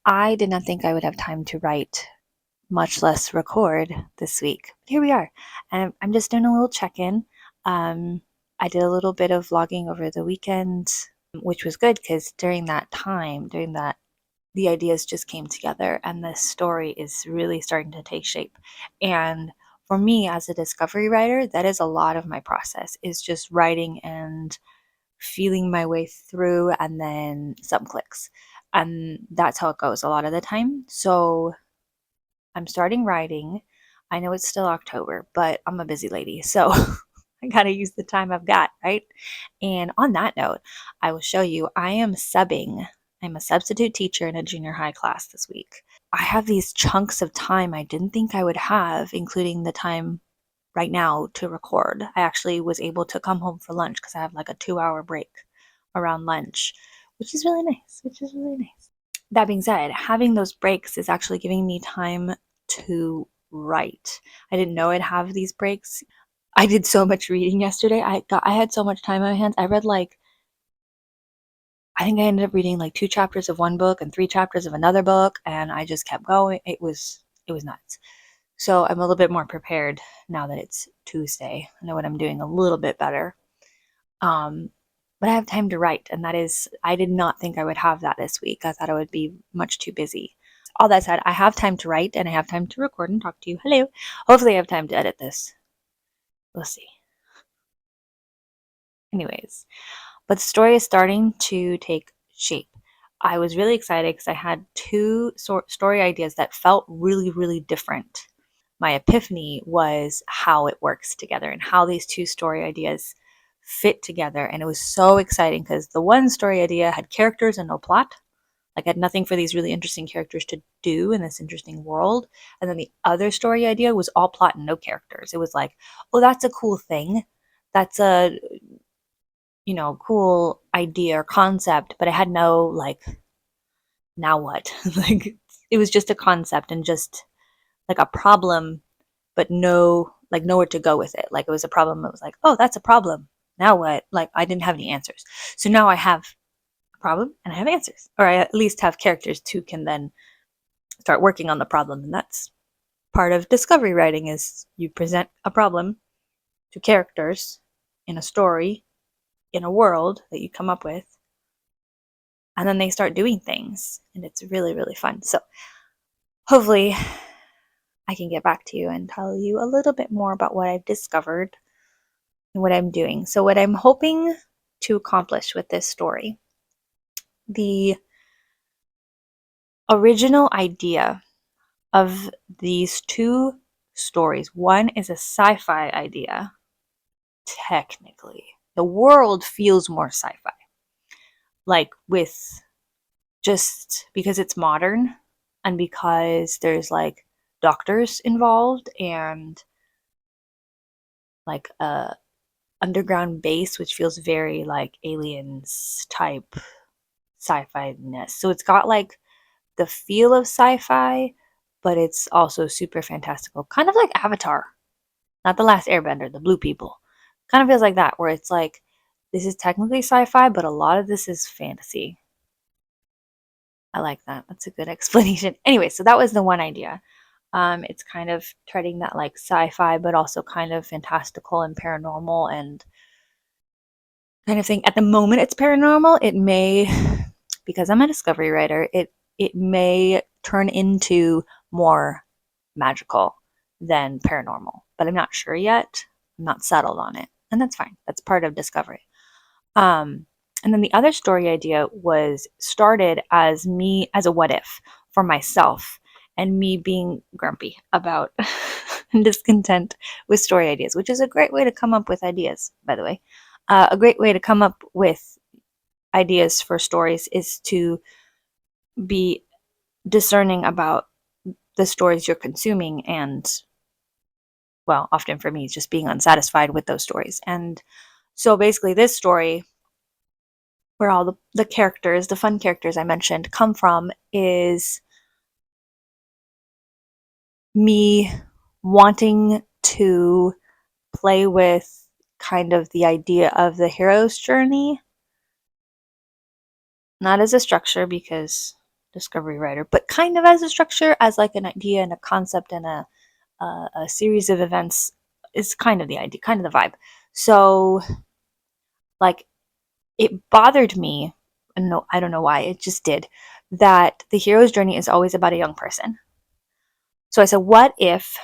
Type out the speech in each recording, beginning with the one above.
I did not think I would have time to write, much less record this week. But here we are. And I'm just doing a little check in. Um, I did a little bit of vlogging over the weekend, which was good because during that, the ideas just came together and the story is really starting to take shape. And for me as a discovery writer, that is a lot of my process is just writing and feeling my way through and then something clicks. And that's how it goes a lot of the time. So I'm starting writing. I know it's still October, but I'm a busy lady. So I got to use the time I've got, right? And on that note, I will show you I am subbing. I'm a substitute teacher in a junior high class this week. I have these chunks of time I didn't think I would have, including the time right now to record. I actually was able to come home for lunch because I have like a 2 hour break around lunch, which is really nice, That being said, having those breaks is actually giving me time to write. I didn't know I'd have these breaks. I did so much reading yesterday. I had so much time on my hands. I think I ended up reading like 2 chapters of one book and 3 chapters of another book, and I just kept going. It was nuts. So I'm a little bit more prepared now that it's Tuesday. I know what I'm doing a little bit better. Um, but I have time to write, and I did not think I would have that this week. I thought I would be much too busy. All that said, I have time to write and I have time to record and talk to you. Hello. Hopefully, I have time to edit this. We'll see. Anyways, but the story is starting to take shape. I was really excited because I had two story ideas that felt really, really different. My epiphany was how it works together and how these two story ideas fit together. And it was so exciting because the one story idea had characters and no plot. Like, I had nothing for these really interesting characters to do in this interesting world. And then the other story idea was all plot and no characters. It was like, oh, that's a cool thing. That's a, cool idea or concept, but it had no, like, now what? Like, it was just a concept and just like a problem, but nowhere to go with it. Like, it was a problem. It was like, oh, that's a problem. Now what? Like, I didn't have any answers. So now I have a problem and I have answers, or I at least have characters who can then start working on the problem. And that's part of discovery writing is you present a problem to characters in a story, in a world that you come up with, and then they start doing things. And it's really, really fun. So hopefully I can get back to you and tell you a little bit more about what I've discovered and what I'm doing. So, what I'm hoping to accomplish with this story, the original idea of these two stories, one is a sci fi idea, technically. The world feels more sci fi, like with just because it's modern and because there's like doctors involved and like a underground base, which feels very like aliens type sci-fi ness. So it's got like the feel of sci-fi, but it's also super fantastical, kind of like Avatar, not the Last Airbender, the blue people. Kind of feels like that, where it's like this is technically sci-fi, but a lot of this is fantasy. I like that. That's a good explanation. Anyway, so that was the one idea. It's kind of treading that like sci-fi, but also kind of fantastical and paranormal and kind of thing. At the moment, it's paranormal. It may, because I'm a discovery writer, it may turn into more magical than paranormal, but I'm not sure yet. I'm not settled on it, and that's fine. That's part of discovery. Um, and then the other story idea was started as me as a what if for myself and me being grumpy about and discontent with story ideas, which is a great way to come up with ideas, by the way. A great way to come up with ideas for stories is to be discerning about the stories you're consuming and, well, often for me, just being unsatisfied with those stories. And so basically, this story, where all the characters, the fun characters I mentioned, come from, is me wanting to play with kind of the idea of the hero's journey, not as a structure because discovery writer, but kind of as a structure, as like an idea and a concept and a series of events is kind of the idea, kind of the vibe. So, like, it bothered me, and no, I don't know why, it just did, that the hero's journey is always about a young person. So I said, what if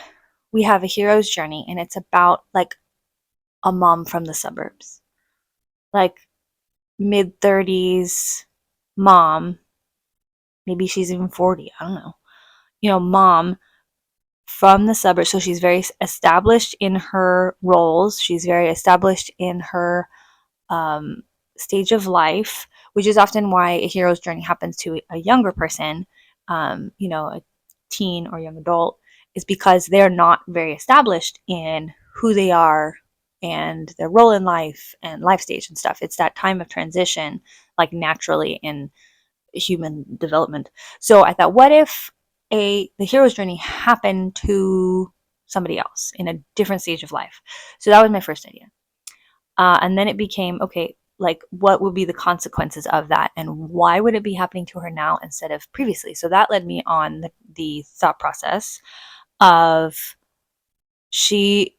we have a hero's journey and it's about like a mom from the suburbs, like mid 30s mom, maybe she's even 40, I don't know, mom from the suburbs. So she's very established in her roles, she's very established in her um, stage of life, which is often why a hero's journey happens to a younger person, a teen or young adult, is because they're not very established in who they are and their role in life and life stage and stuff. It's that time of transition, like naturally in human development. So I thought, what if the hero's journey happened to somebody else in a different stage of life? So that was my first idea. And then it became, okay, like what would be the consequences of that and why would it be happening to her now instead of previously? So that led me on the thought process of she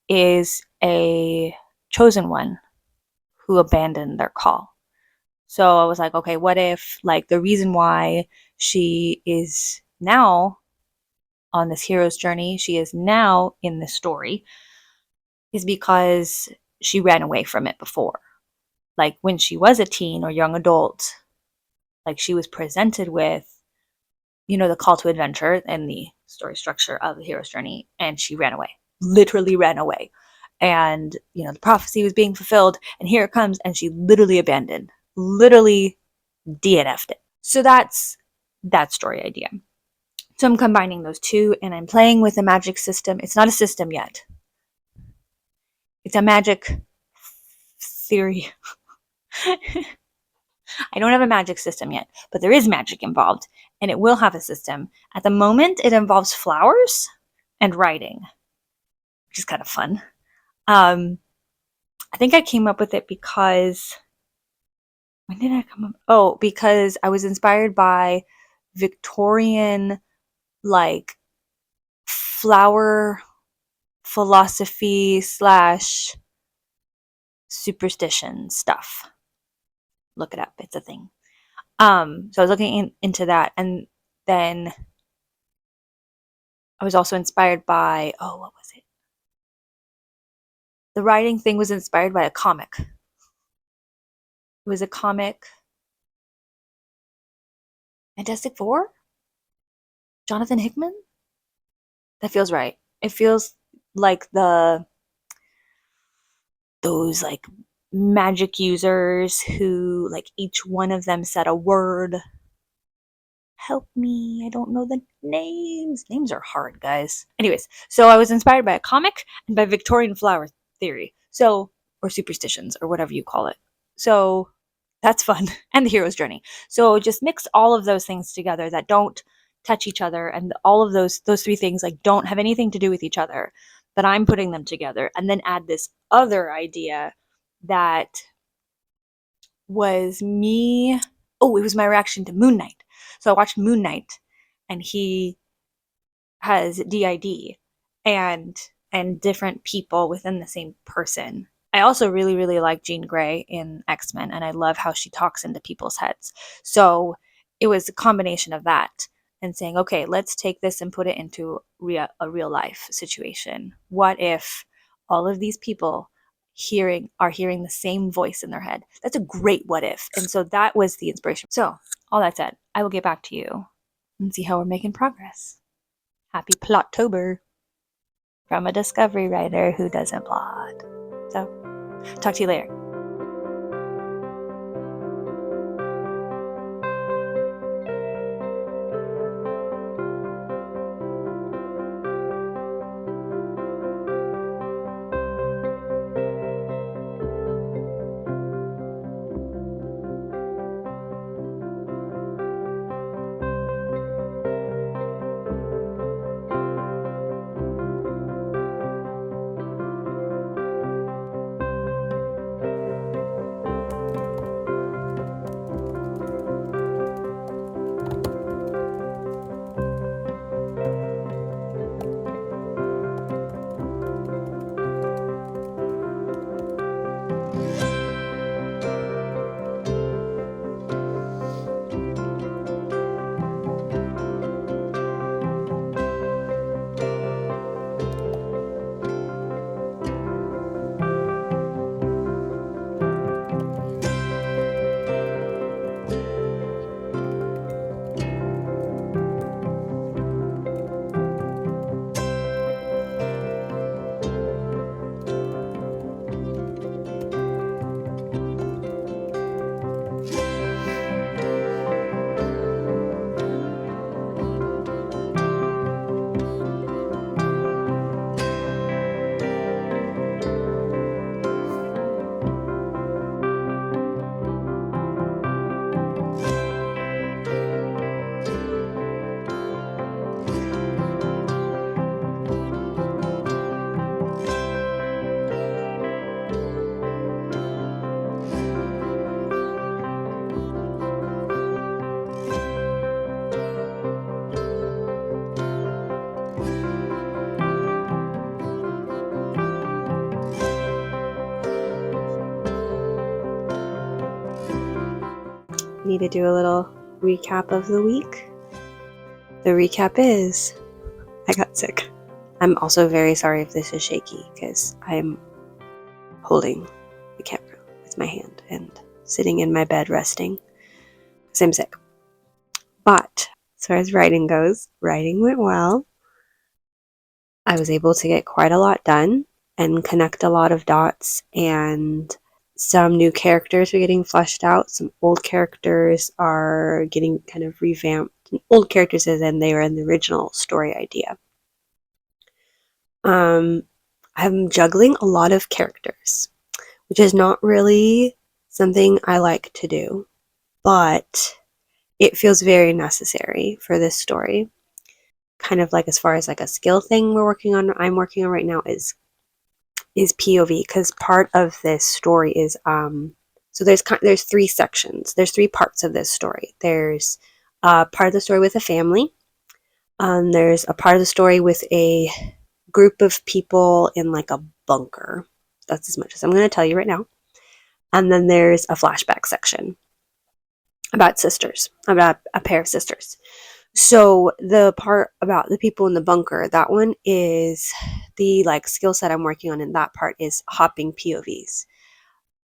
is a chosen one who abandoned their call. So I was like, okay, what if like the reason why she is now on this hero's journey, she is now in this story, is because she ran away from it before. Like when she was a teen or young adult, like she was presented with, the call to adventure and the story structure of the hero's journey, and she ran away, literally ran away. And, the prophecy was being fulfilled, and here it comes, and she literally abandoned, literally DNF'd it. So that's that story idea. So I'm combining those two, and I'm playing with a magic system. It's not a system yet. It's a magic theory. I don't have a magic system yet, but there is magic involved, and it will have a system. At the moment, it involves flowers and writing, which is kind of fun. I think I came up with it because when did I come up? Oh, because I was inspired by Victorian, like, flower philosophy / superstition stuff. Look it up. It's a thing. So I was looking into that, and then I was also inspired by, what was it? The writing thing was inspired by a comic. It was a comic, Fantastic Four? Jonathan Hickman? That feels right. It feels like those like magic users who like each one of them said a word. Help me, I don't know the names. Names are hard, guys. Anyways, so I was inspired by a comic and by Victorian flower theory. So, or superstitions or whatever you call it. So that's fun. And the hero's journey. So just mix all of those things together that don't touch each other, and all of those three things like don't have anything to do with each other, but I'm putting them together, and then add this other idea that was me. Oh, it was my reaction to Moon Knight. So I watched Moon Knight, and he has DID and different people within the same person. I also really, really like Jean Grey in X-Men, and I love how she talks into people's heads. So it was a combination of that and saying, okay, let's take this and put it into a real life situation. What if all of these people are hearing the same voice in their head? That's a great what if. And so that was the inspiration. So all that said, I will get back to you and see how we're making progress. Happy Plottober from a discovery writer who doesn't plot. So, talk to you later. to do a little recap of the week. The recap is I got sick. I'm also very sorry if this is shaky because I'm holding the camera with my hand and sitting in my bed resting because I'm sick. But as far as writing goes, writing went well. I was able to get quite a lot done and connect a lot of dots, and some new characters are getting fleshed out. Some old characters are getting kind of revamped. Old characters as in they were in the original story idea. I'm juggling a lot of characters, which is not really something I like to do, but it feels very necessary for this story. Kind of like as far as like a skill thing I'm working on right now is POV, because part of this story is so there's three sections. There's three parts of this story. There's part of the story with a family. There's a part of the story with a group of people in like a bunker. That's as much as I'm going to tell you right now. And then there's a flashback section about sisters, about a pair of sisters. So the part about the people in the bunker, that one is the like skill set I'm working on, and that part is hopping POVs.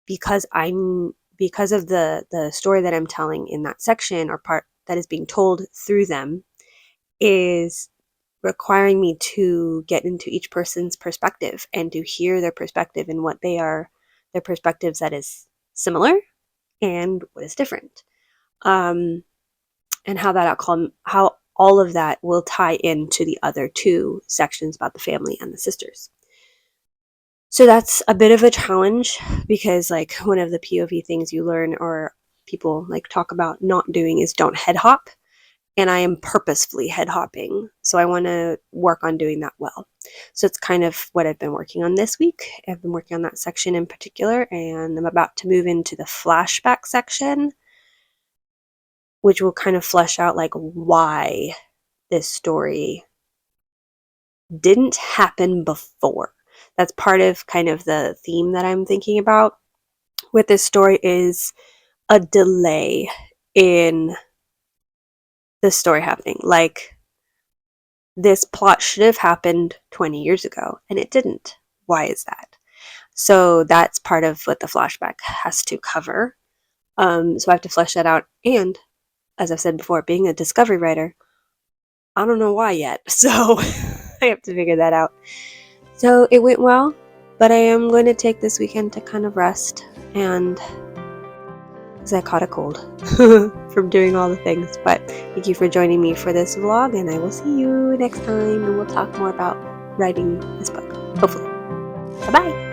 Because of the story that I'm telling in that section, or part that is being told through them, is requiring me to get into each person's perspective and to hear their perspective and what their perspectives that is similar and what is different. And how all of that will tie into the other two sections about the family and the sisters. So that's a bit of a challenge, because like one of the POV things you learn or people like talk about not doing is don't head hop. And I am purposefully head hopping. So I want to work on doing that well. So it's kind of what I've been working on this week. I've been working on that section in particular, and I'm about to move into the flashback section, which will kind of flesh out like why this story didn't happen before. That's part of kind of the theme that I'm thinking about with this story, is a delay in the story happening. Like, this plot should have happened 20 years ago and it didn't. Why is that? So that's part of what the flashback has to cover. So I have to flesh that out. And as I've said before, being a discovery writer, I don't know why yet. So I have to figure that out. So it went well, but I am going to take this weekend to kind of rest, and because I caught a cold from doing all the things. But thank you for joining me for this vlog, and I will see you next time, and we'll talk more about writing this book, hopefully. Bye-bye!